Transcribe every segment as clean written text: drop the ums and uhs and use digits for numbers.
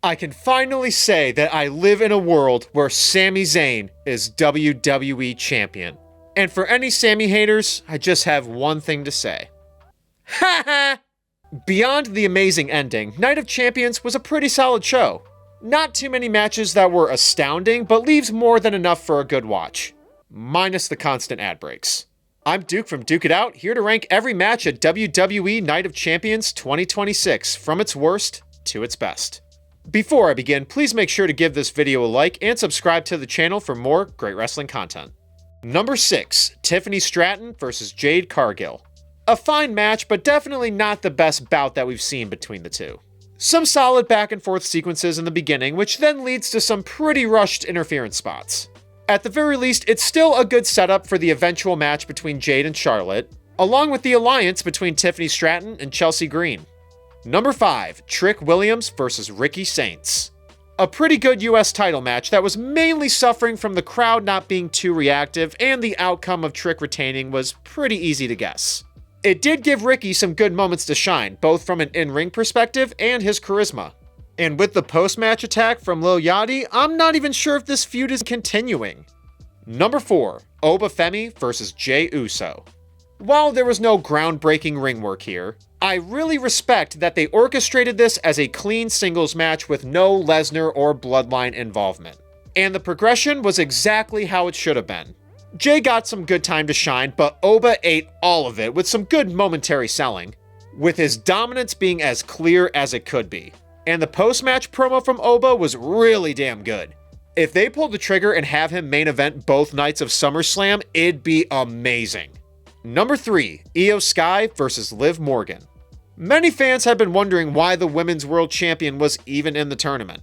I can finally say that I live in a world where Sami Zayn is WWE Champion. And for any Sami haters, I just have one thing to say. Ha ha! Beyond the amazing ending, Night of Champions was a pretty solid show. Not too many matches that were astounding, but leaves more than enough for a good watch. Minus the constant ad breaks. I'm Duke from Duke It Out, here to rank every match at WWE Night of Champions 2026, from its worst to its best. Before I begin, please make sure to give this video a like and subscribe to the channel for more great wrestling content. Number 6, Tiffany Stratton vs. Jade Cargill. A fine match, but definitely not the best bout that we've seen between the two. Some solid back and forth sequences in the beginning, which then leads to some pretty rushed interference spots. At the very least, it's still a good setup for the eventual match between Jade and Charlotte, along with the alliance between Tiffany Stratton and Chelsea Green. Number 5, Trick Williams vs. Ricky Saints. A pretty good US title match that was mainly suffering from the crowd not being too reactive, and the outcome of Trick retaining was pretty easy to guess. It did give Ricky some good moments to shine, both from an in-ring perspective and his charisma. And with the post-match attack from Lil Yachty, I'm not even sure if this feud is continuing. Number 4, Oba Femi vs. Jey Uso. While there was no groundbreaking ring work here, I really respect that they orchestrated this as a clean singles match with no Lesnar or Bloodline involvement. And the progression was exactly how it should have been. Jey got some good time to shine, but Oba ate all of it with some good momentary selling, with his dominance being as clear as it could be. And the post-match promo from Oba was really damn good. If they pulled the trigger and have him main event both nights of SummerSlam, it'd be amazing. Number 3, Iyo Sky vs. Liv Morgan. Many fans have been wondering why the Women's World Champion was even in the tournament.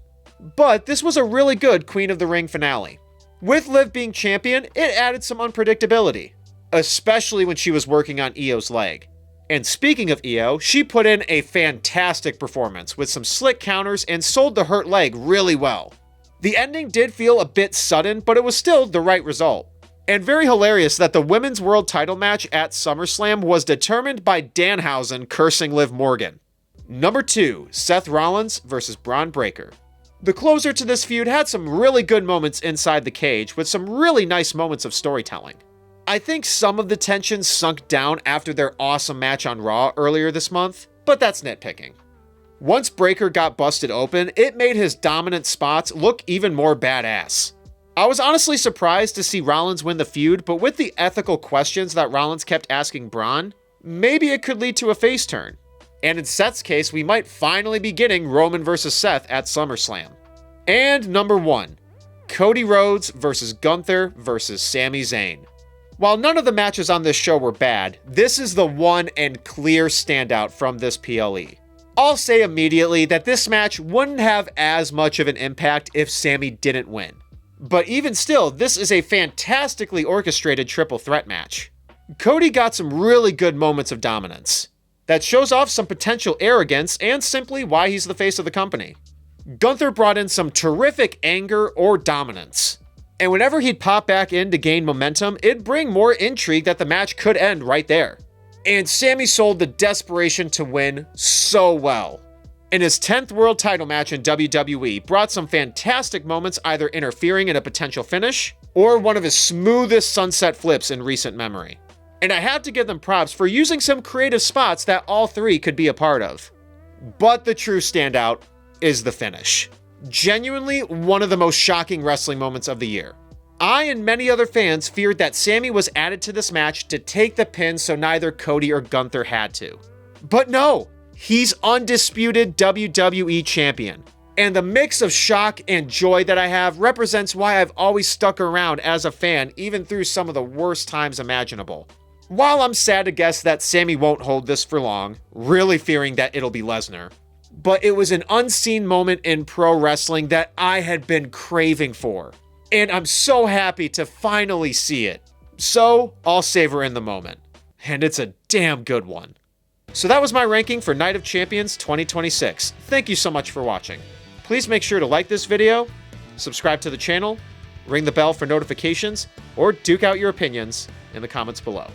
But this was a really good Queen of the Ring finale. With Liv being champion, it added some unpredictability, especially when she was working on Io's leg. And speaking of Iyo, she put in a fantastic performance with some slick counters and sold the hurt leg really well. The ending did feel a bit sudden, but it was still the right result. And very hilarious that the Women's World title match at SummerSlam was determined by Danhausen cursing Liv Morgan. Number 2, Seth Rollins vs. Braun Breaker. The closer to this feud had some really good moments inside the cage with some really nice moments of storytelling. I think some of the tension sunk down after their awesome match on Raw earlier this month, but that's nitpicking. Once Breaker got busted open, it made his dominant spots look even more badass. I was honestly surprised to see Rollins win the feud, but with the ethical questions that Rollins kept asking Braun, maybe it could lead to a face turn. And in Seth's case, we might finally be getting Roman vs. Seth at SummerSlam. And number 1, Cody Rhodes vs. Gunþi vs. Sami Zayn. While none of the matches on this show were bad, this is the one and clear standout from this PLE. I'll say immediately that this match wouldn't have as much of an impact if Sami didn't win. But even still, this is a fantastically orchestrated triple threat match. Cody got some really good moments of dominance that shows off some potential arrogance and simply why he's the face of the company. Gunþi brought in some terrific anger or dominance. And whenever he'd pop back in to gain momentum, it'd bring more intrigue that the match could end right there. And Sami sold the desperation to win so well. In his 10th world title match in WWE, brought some fantastic moments either interfering in a potential finish, or one of his smoothest sunset flips in recent memory. And I have to give them props for using some creative spots that all three could be a part of. But the true standout is the finish. Genuinely one of the most shocking wrestling moments of the year. I and many other fans feared that Sami was added to this match to take the pin so neither Cody or Gunþi had to. But no! He's undisputed WWE Champion. And the mix of shock and joy that I have represents why I've always stuck around as a fan, even through some of the worst times imaginable. While I'm sad to guess that Sami won't hold this for long, really fearing that it'll be Lesnar, but it was an unseen moment in pro wrestling that I had been craving for. And I'm so happy to finally see it. So, I'll savor in the moment. And it's a damn good one. So that was my ranking for Night of Champions 2026. Thank you so much for watching. Please make sure to like this video, subscribe to the channel, ring the bell for notifications, or duke out your opinions in the comments below.